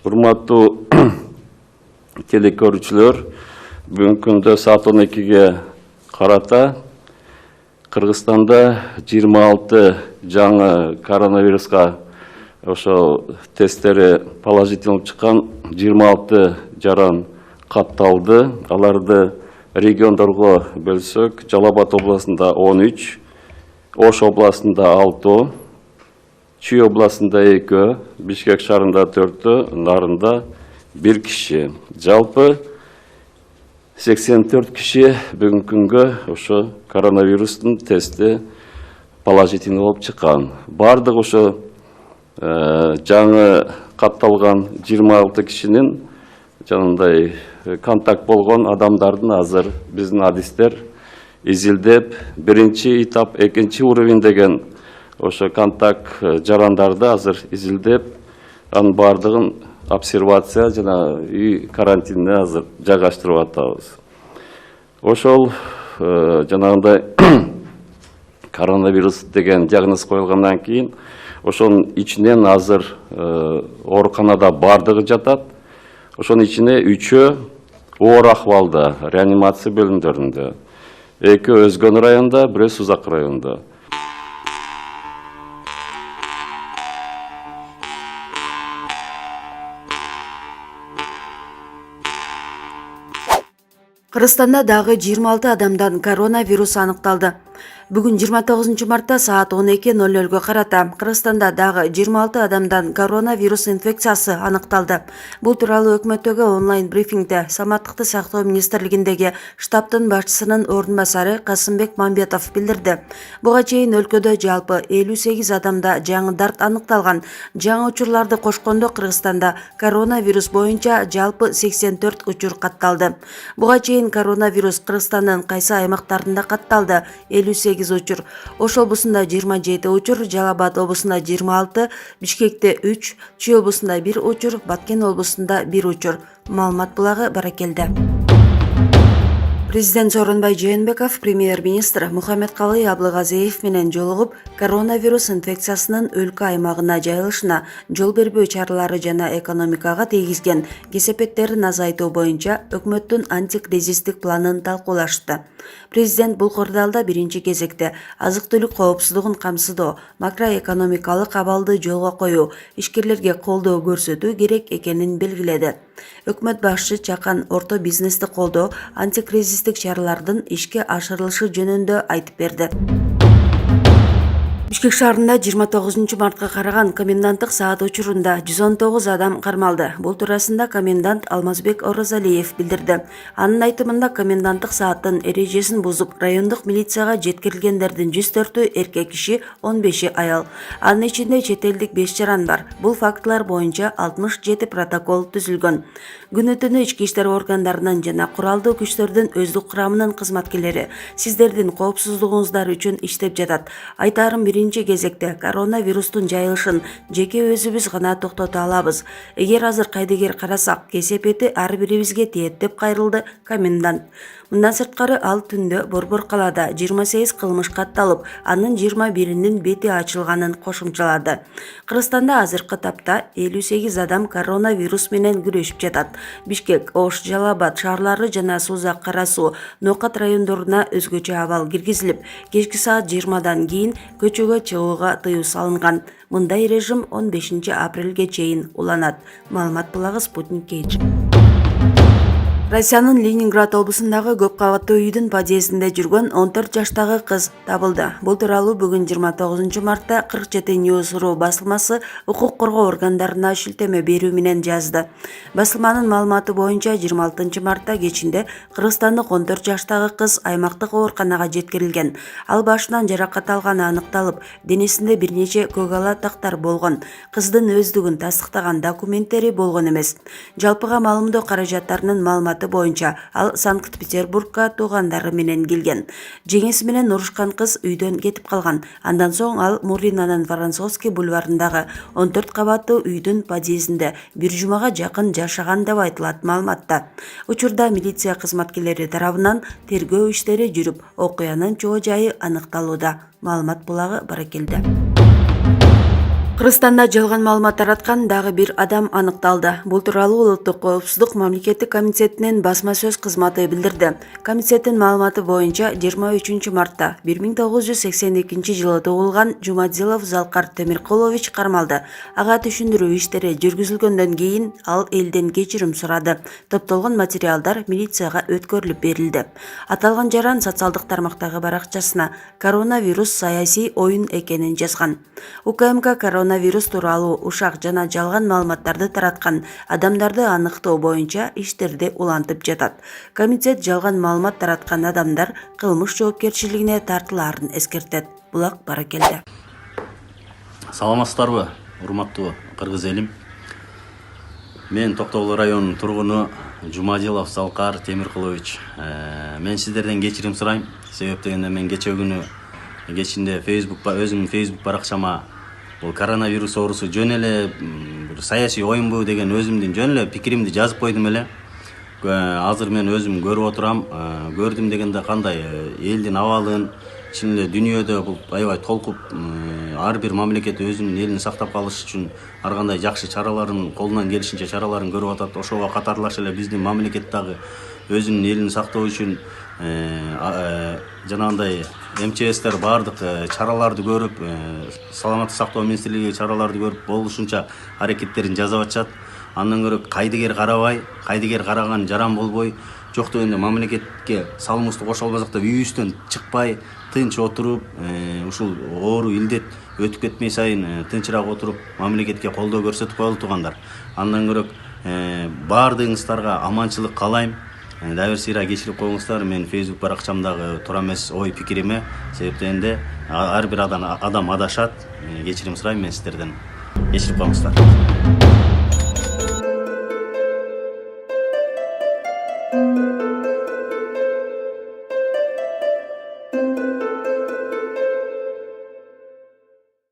Урматтуу телекөрүүчүлөр, бүгүнкү күндө саат 12-ге карата Кыргызстанда 26 жаңы коронавируска ошол тесттери положительный чыккан 26 жаран катталды. Аларды региондорго бөлсөк, Жалал Абад областында 13, Ош областында 6, Чүй областында 2, Бишкек шаарында 4, Нарында 1 киши. Жалпы 84 киши бүгүнкү күнгө ошо коронавирустун тести положительный болуп чыккан. Бардык ошо жаңы катталган 26 кишинин жанагындай контакт болгон адамдардын азыр биздин адистер изилдеп, биринчи этап, экинчи уровень деген ошо контакт жарандарды азыр изилдеп, анын бардыгын обсервация жана үй карантинине азыр жайгаштырып атабыз. Ошол жанагындай коронавирус деген диагноз коюлгандан кийин ошонун ичинен азыр ооруканада бардыгы жатат. Ошонун ичине 3-өө оор акыбалда, реанимация бөлүмдөрүндө, 2 Өзгөн районунда, 1 Сузак районунда. Кыргызстанда дагы 26 адамдан коронавирус аныкталды. Бүгүн 29 мартта саат 12:00 карата Кыргызстанда дагы 26 адамдан коронавирус инфекциясы аныкталды. Бул тууралуу өкмөттөгү онлайн брифингде Саламаттыкты сактоо министрлигиндеги штабтын башчысынын ордун басары Касымбек Мамбетов билдирди. Буга чейин өлкөдө жалпы 58 адамда жаңы дарт аныкталган. Жаңы учурларды кошкондо Кыргызстанда коронавирус боюнча жалпы 84 учур катталды. Буга чейин коронавирус Кыргызстандын кайсы аймактарында катталды? 58 учур. Ош облусунда 27 учур, Жалал Абад облусунда 26, Бишкекте 3, Чүй облусунда 1 учур, Баткен облусунда 1 учур. Маалымат булагы Баракелде. Президент Сооронбай Жээнбеков премьер-министр Мухаммедкалый Аблыгазиев менен жолугуп, коронавирус инфекциясынын өлкө аймагына жайылышына жол бербөө чаралары жана экономикага тийгизген кесепеттерин азайтуу боюнча өкмөттүн антикризистик планын талкуулашты. Президент бул кырдаалда биринчи кезекте азык-түлүк коопсуздугун камсыздоо, макроэкономикалык абалды жолго коюу, ишкерлерге колдоо көрсөтүү керек экенин белгиледи. Өкмөт башчы чакан орто бизнести колдоо, антикризистик чаралардын ишке ашырылышы жөнүндө айтып берди. Бишкек шаарында 29 мартка караган коменданттык саат учурунда 119 адам кармалды. Бул туурасында комендант Алмазбек Оразалиев билдирди. Анын айтымында коменданттык сааттын эрежесин бузуп, райондук милицияга жеткирилгендердин 104-ü эркек киши, 15-и аял. Анын ичинде чет элдик 5 жаран бар. Бул фактылар боюнча 67 протокол түзүлгөн. Күнү-түнү ички иштер органдарынын жана куралдуу күчтөрдүн өздүк курамынын кызматкерлери сиздердин коопсуздугуңуздар үчүн иштеп жатат. Айтарым биринчи кезекте коронавирустун жайылышын жеке өзүбүз гана токтото алабыз. Эгер азыр кайдыгер карасак, кесепети ар бирибизге тиет деп кайрылды комендант. Мындан сырткары ал түндө Борбор калаада 28 кылмыш катталып, анын 21-нин бети ачылганын кошумчалады. Кыргызстанда азыркы тапта 58 адам коронавирус менен күрөшүп жатат. Бишкек, Ош, Жалал Абад шаарлары жана Сузак, Кара Суу, Ноокат райондоруна өзгөчө абал киргизилип, кечки саат 20-дан кийин көчөгө чыгууга тыюу салынган. Мындай режим 15 апрелге чейин уланат. Маалымат булагы Спутник Кейдж. Россиянын Ленинград облусундагы көп кабаттуу үйдүн подъездинде жүргөн 14 жаштагы кыз табылды. Бул тууралуу бүгүн 29 мартта 47 News.ru басылмасы укук коргоо органдарына шилтеме берүү менен жазды. Басылманын маалыматы боюнча 26 мартта кечинде кыргызстандык 14 жаштагы кыз аймактык ооруканага жеткирилген. Ал башынан жаракат алганы аныкталып, денесинде бир нече көк ала тактар болгон. Кыздын өздүгүн тастыктаган документтери болгон эмес. Жалпыга маалымдоо каражаттарынын маалыматы боюнча ал Санкт-Петербургка туугандары менен келген. Жеңеси менен урушкан кыз үйдөн кетип калган. Андан соң ал Муринанын Воронцовский бульварындагы 14 кабаттуу үйдүн подъездинде бир жумага жакын жашаган деп айтылат маалыматта. Учурда милиция кызматкерлери тарабынан тергөө иштери жүрүп, окуянын чоо жайы аныкталууда. Маалымат булагы Баракелде. Кыргызстанда жалган маалымат тараткан дагы бир адам аныкталды. Бул тууралуу Улуттук коопсуздук мамлекеттик комитетинин басма сөз кызматы билдирди. Комитеттин маалыматы боюнча 23 мартта 1982 туулган Жумадилов Залкар Темиркулович кармалды. Ага түшүндүрүү иштери жүргүзүлгөндөн кийин ал элден кечирим сурады. Топтолгон материалдар милицияга өткөрүлүп берилди. Аталган жаран социалдык тармактагы баракчасына коронавирус саясий оюн экенин жазган. УКМК коронавирус тууралуу ушак жана жалган маалыматтарды тараткан адамдарды аныктоо боюнча иштерди улантып жатат. Комитет жалган маалымат тараткан адамдар кылмыш жоопкерчилигине тартылаарын эскертет. Булак баракелде. Саламатсыздарбы, урматтуу кыргыз элим. Мен Токтогул районунун тургуну Жумадилов Залкар Темиркулович. Мен сиздерден кечирим сурайм. Себеп дегенде мен кече күнү кечинде өзүмдүн Facebook баракчама бул коронавирус оорусу жөн эле бир саясий оюнбу деген өзүмдүн жөн эле пикиримди жазып койдум эле. Азыр мен өзүм көрүп отурам, көрдүм дегенде кандай элдин абалын, чын эле дүйнөдө бул аябай толкуп, ар бир мамлекет өзүнүн элин сактап калыш үчүн ар кандай жакшы чараларын, колунан келишинче чараларын көрүп атат. Ошого катарлаш эле биздин мамлекет дагы өзүнүн элин сактоо үчүн жанагындай МЧСтер баардык чараларды көрүп, саламаттык сактоо министрлиги чараларды көрүп болушунча аракеттерин жасап атышат. Андан көрө кайдыгер карабай, кайдыгер караган жаран болбой, жок дегенде мамлекетке салымыбызды кошо албасак да үйүбүздөн чыкпай, тынч отуруп, ушул оору илдет өтүп кетмей сайын тынчыраак отуруп, мамлекетке колдоо көрсөтүп коелу туугандар. Андан көрө баардыгыңыздарга аманчылык каалайм. Дабыр сыйра кечирип коюңуздар. Мен Facebook баракчамдагы туура эмес ой пикириме себеп дегенде ар бир адам адашат. Кечирим сурайм мен сиздерден. Кечирип коюңуздар.